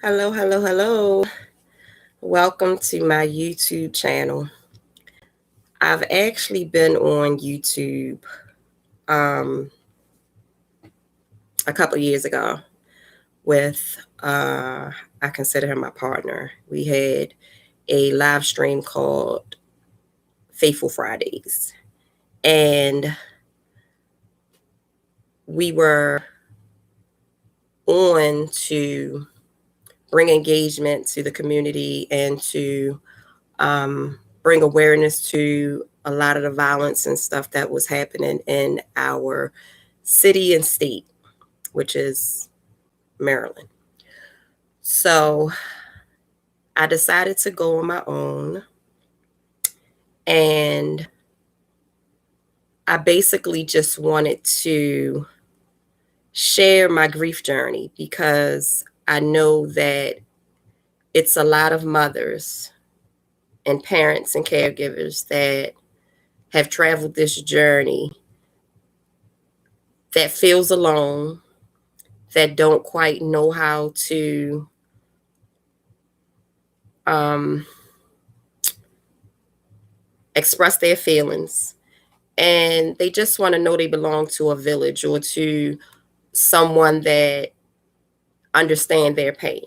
Hello, hello, hello. Welcome to my YouTube channel. I've actually been on YouTube um, a couple years ago with, I consider him my partner. We had a live stream called Faithful Fridays. And we were on to bring engagement to the community and to bring awareness to a lot of the violence and stuff that was happening in our city and state, which is Maryland. So I decided to go on my own, and I basically just wanted to share my grief journey because I know that it's a lot of mothers and parents and caregivers that have traveled this journey that feels alone, that don't quite know how to um, express their feelings. And they just want to know they belong to a village or to someone that understand their pain.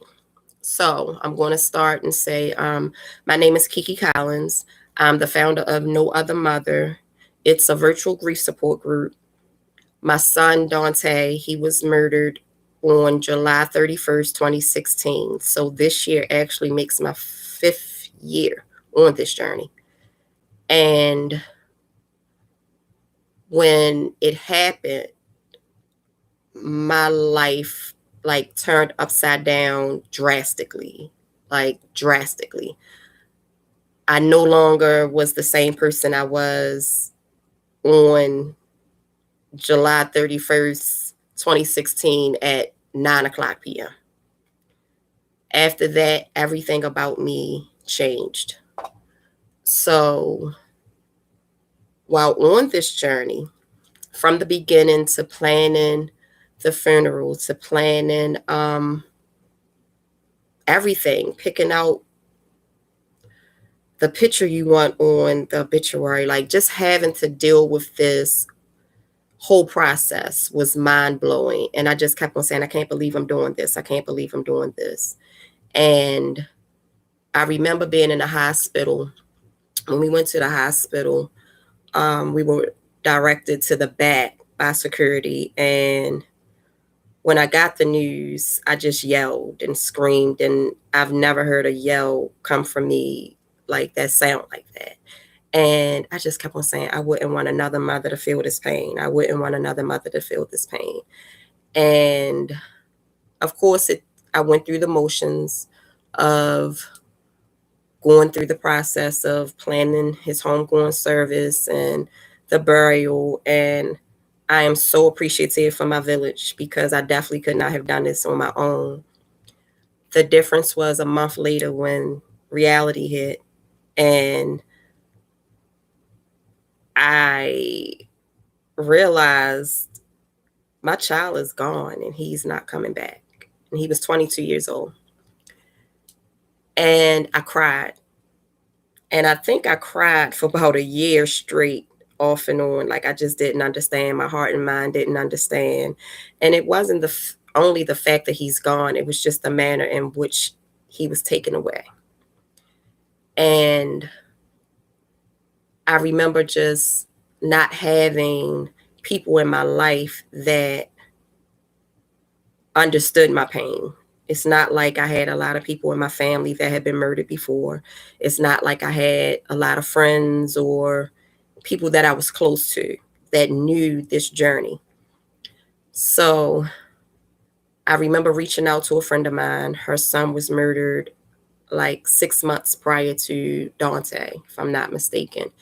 So I'm going to start and say, my name is Kiki Collins. I'm the founder of No Other Mother. It's a virtual grief support group. My son, Dante, he was murdered on July 31st, 2016. So this year actually makes my 5th year on this journey. And when it happened, my life like turned upside down drastically. I no longer was the same person I was on July 31st, 2016 at 9:00 p.m. After that, everything about me changed. So while on this journey, from the beginning to planning the funeral, to planning everything, picking out the picture you want on the obituary, like just having to deal with this whole process was mind blowing. And I just kept on saying, I can't believe I'm doing this. I can't believe I'm doing this. And I remember being in the hospital. When we went to the hospital, we were directed to the back by security. And when I got the news, I just yelled and screamed. And I've never heard a yell come from me like that, sound like that. And I just kept on saying, I wouldn't want another mother to feel this pain. I wouldn't want another mother to feel this pain. And of course, I went through the motions of going through the process of planning his homegoing service and the burial. And I am so appreciative for my village because I definitely could not have done this on my own. The difference was a month later when reality hit, and I realized my child is gone and he's not coming back. And he was 22 years old. And I cried. And I think I cried for about a year straight, off and on. Like I just didn't understand. My heart and mind didn't understand. And it wasn't only the fact that he's gone, it was just the manner in which he was taken away. And I remember just not having people in my life that understood my pain. It's not like I had a lot of people in my family that had been murdered before. It's not like I had a lot of friends or people that I was close to that knew this journey. So I remember reaching out to a friend of mine. Her son was murdered like 6 months prior to Dante, if I'm not mistaken.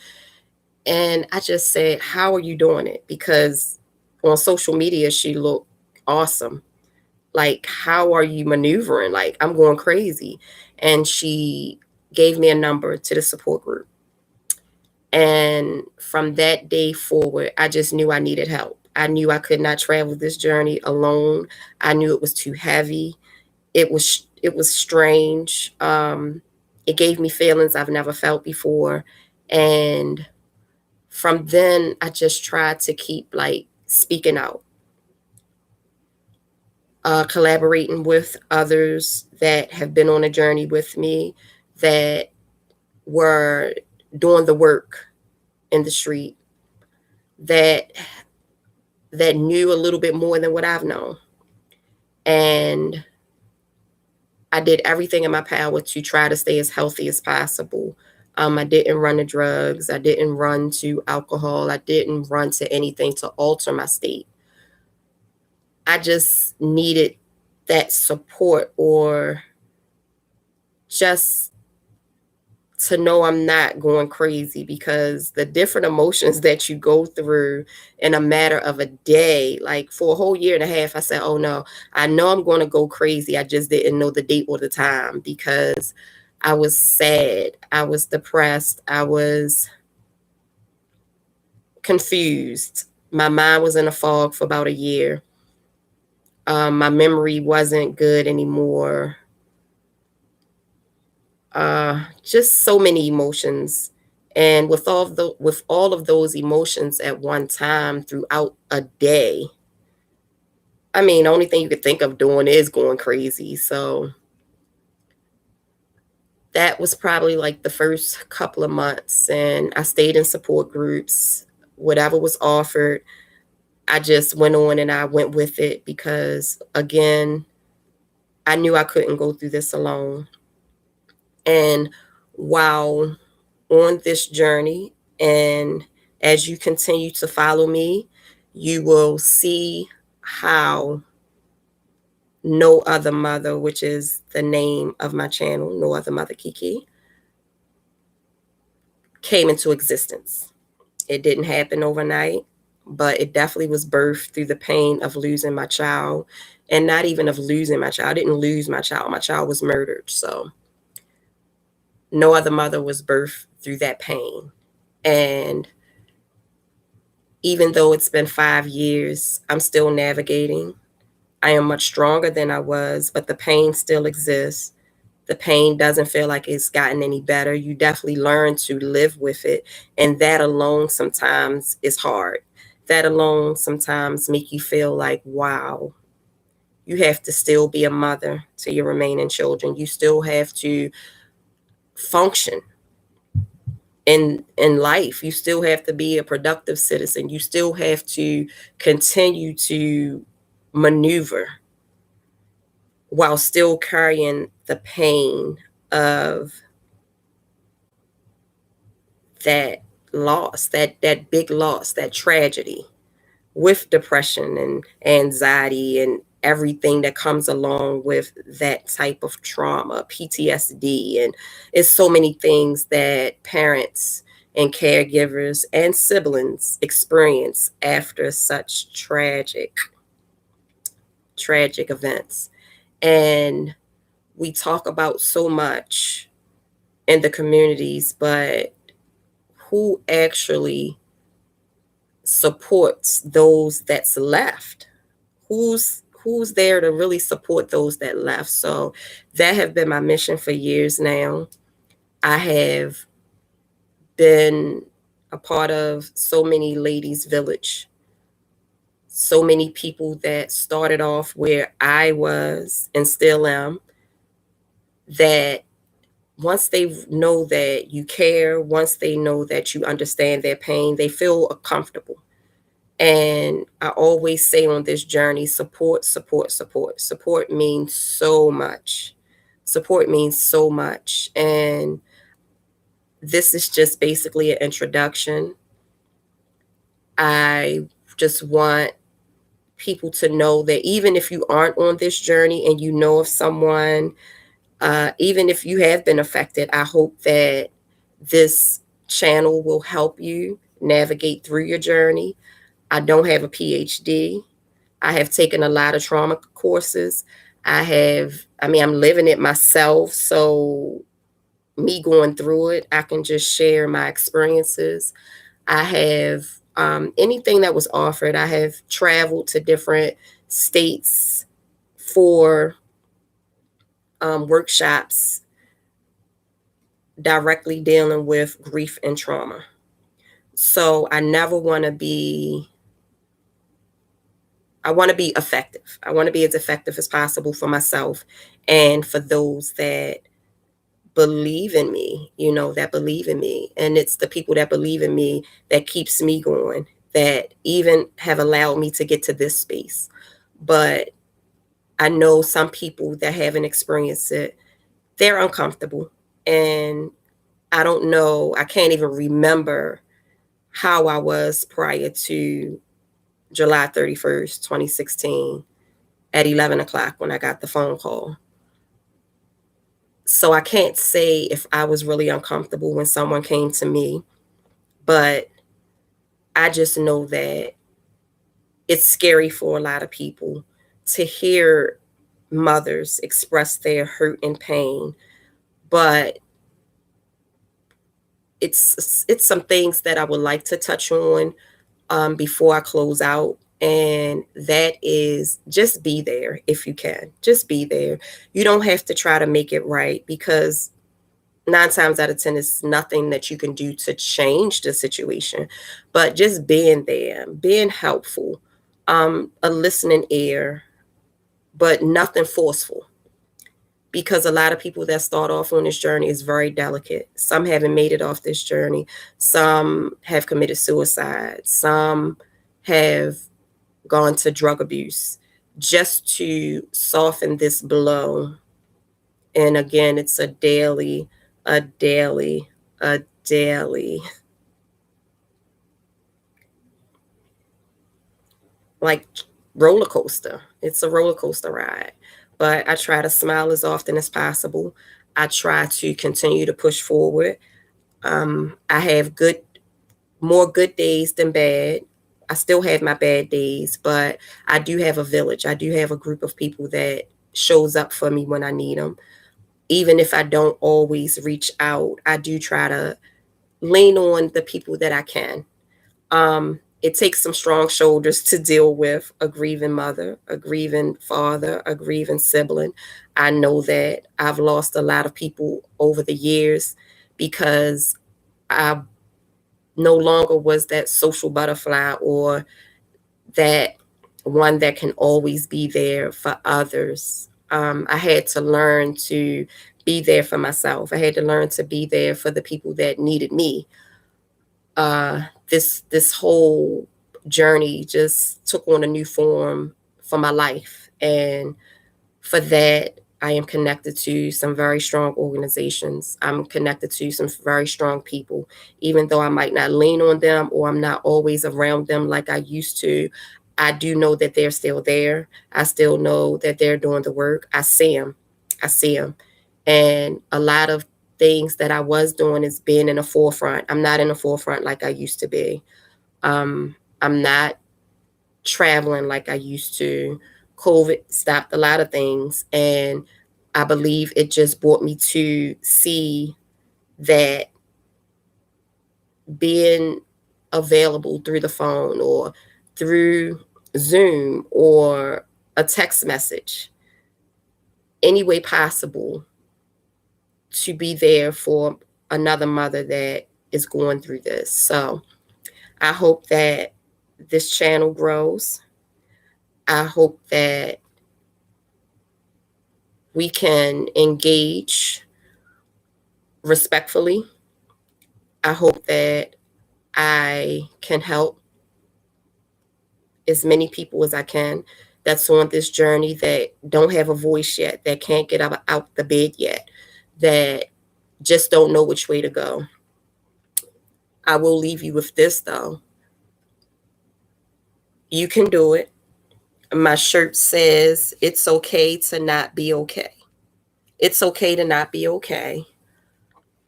And I just said, how are you doing it? Because on social media, she looked awesome. Like, how are you maneuvering? Like, I'm going crazy. And she gave me a number to the support group. And from that day forward, I just knew I needed help. I knew I could not travel this journey alone. I knew it was too heavy. it was strange. It gave me feelings I've never felt before. And from then, I just tried to keep like speaking out, collaborating with others that have been on a journey with me, that were doing the work in the street, that knew a little bit more than what I've known. And I did everything in my power to try to stay as healthy as possible. I didn't run to drugs. I didn't run to alcohol. I didn't run to anything to alter my state. I just needed that support, or just to know I'm not going crazy, because the different emotions that you go through in a matter of a day, like for a whole year and a half, I said, oh no, I know I'm going to go crazy. I just didn't know the date or the time, because I was sad. I was depressed. I was confused. My mind was in a fog for about a year. My memory wasn't good anymore. Just so many emotions. And with all of those emotions at one time throughout a day, I mean, the only thing you could think of doing is going crazy. So that was probably like the first couple of months, and I stayed in support groups. Whatever was offered, I just went on and I went with it, because again, I knew I couldn't go through this alone. And while on this journey, and as you continue to follow me, you will see how No Other Mother, which is the name of my channel, No Other Mother Kiki, came into existence. It didn't happen overnight, but it definitely was birthed through the pain of losing my child, and not even of losing my child. I didn't lose my child. My child was murdered. So No Other Mother was birthed through that pain. And even though it's been 5 years, I'm still navigating. I am much stronger than I was, but the pain still exists. The pain doesn't feel like it's gotten any better. You definitely learn to live with it. And that alone sometimes is hard. That alone sometimes make you feel like, wow, you have to still be a mother to your remaining children. You still have to function in life. You still have to be a productive citizen. You still have to continue to maneuver while still carrying the pain of that loss, that big loss, that tragedy, with depression and anxiety and everything that comes along with that type of trauma, PTSD. And it's so many things that parents and caregivers and siblings experience after such tragic events. And we talk about so much in the communities, but who actually supports those that's left? Who's there to really support those that left? So that have been my mission for years now. I have been a part of so many ladies village, so many people that started off where I was and still am, that once they know that you care, once they know that you understand their pain, they feel comfortable. And I always say on this journey, support, support, support. Support means so much. Support means so much. And this is just basically an introduction. I just want people to know that even if you aren't on this journey and you know of someone, even if you have been affected, I hope that this channel will help you navigate through your journey. I don't have a PhD. I have taken a lot of trauma courses. I'm living it myself. So, me going through it, I can just share my experiences. I have anything that was offered. I have traveled to different states for workshops directly dealing with grief and trauma. So I never want to be, I want to be effective. I want to be as effective as possible for myself and for those that believe in me, that believe in me. And it's the people that believe in me that keeps me going, that even have allowed me to get to this space. But I know some people that haven't experienced it, they're uncomfortable. And I don't know, I can't even remember how I was prior to July 31st, 2016 at 11 o'clock when I got the phone call. So I can't say if I was really uncomfortable when someone came to me, but I just know that it's scary for a lot of people to hear mothers express their hurt and pain, but it's some things that I would like to touch on before I close out. And that is just be there if you can. Just be there. You don't have to try to make it right because 9 times out of 10 is nothing that you can do to change the situation. But just being there, being helpful, a listening ear, but nothing forceful. Because a lot of people that start off on this journey is very delicate. Some haven't made it off this journey. Some have committed suicide. Some have gone to drug abuse just to soften this blow. And again, it's a daily, a daily, a daily, like roller coaster. It's a roller coaster ride. But I try to smile as often as possible. I try to continue to push forward. I have more good days than bad. I still have my bad days, but I do have a village. I do have a group of people that shows up for me when I need them. Even if I don't always reach out, I do try to lean on the people that I can. It takes some strong shoulders to deal with a grieving mother, a grieving father, a grieving sibling. I know that I've lost a lot of people over the years because I no longer was that social butterfly or that one that can always be there for others. I had to learn to be there for myself. I had to learn to be there for the people that needed me. This whole journey just took on a new form for my life, and for that, I am connected to some very strong organizations. I'm connected to some very strong people, even though I might not lean on them or I'm not always around them like I used to. I do know that they're still there. I still know that they're doing the work. I see them. I see them. And a lot of things that I was doing is being in the forefront. I'm not in the forefront like I used to be. I'm not traveling like I used to. COVID stopped a lot of things. And I believe it just brought me to see that being available through the phone or through Zoom or a text message, any way possible to be there for another mother that is going through this. So I hope that this channel grows. I hope that we can engage respectfully. I hope that I can help as many people as I can that's on this journey that don't have a voice yet, that can't get out the bed yet, that just don't know which way to go. I will leave you with this though. You can do it. My shirt says, it's okay to not be okay. It's okay to not be okay.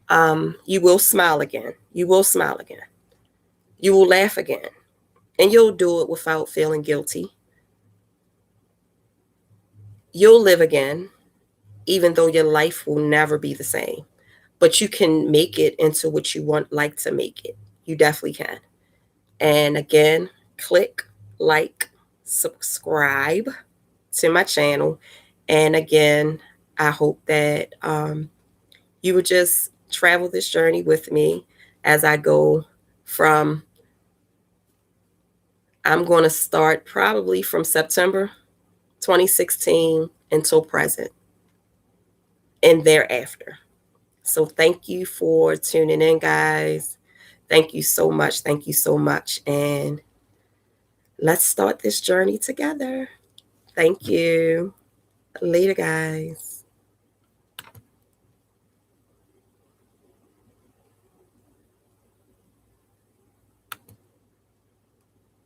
You will smile again. You will smile again. You will laugh again. And you'll do it without feeling guilty. You'll live again, even though your life will never be the same. But you can make it into what you want, like to make it. You definitely can. And again, click, like, subscribe to my channel. And again, I hope that you would just travel this journey with me as I go from, I'm going to start probably from September 2016 until present and thereafter. So thank you for tuning in, guys. Thank you so much. Thank you so much. And let's start this journey together. Thank you. Later, guys.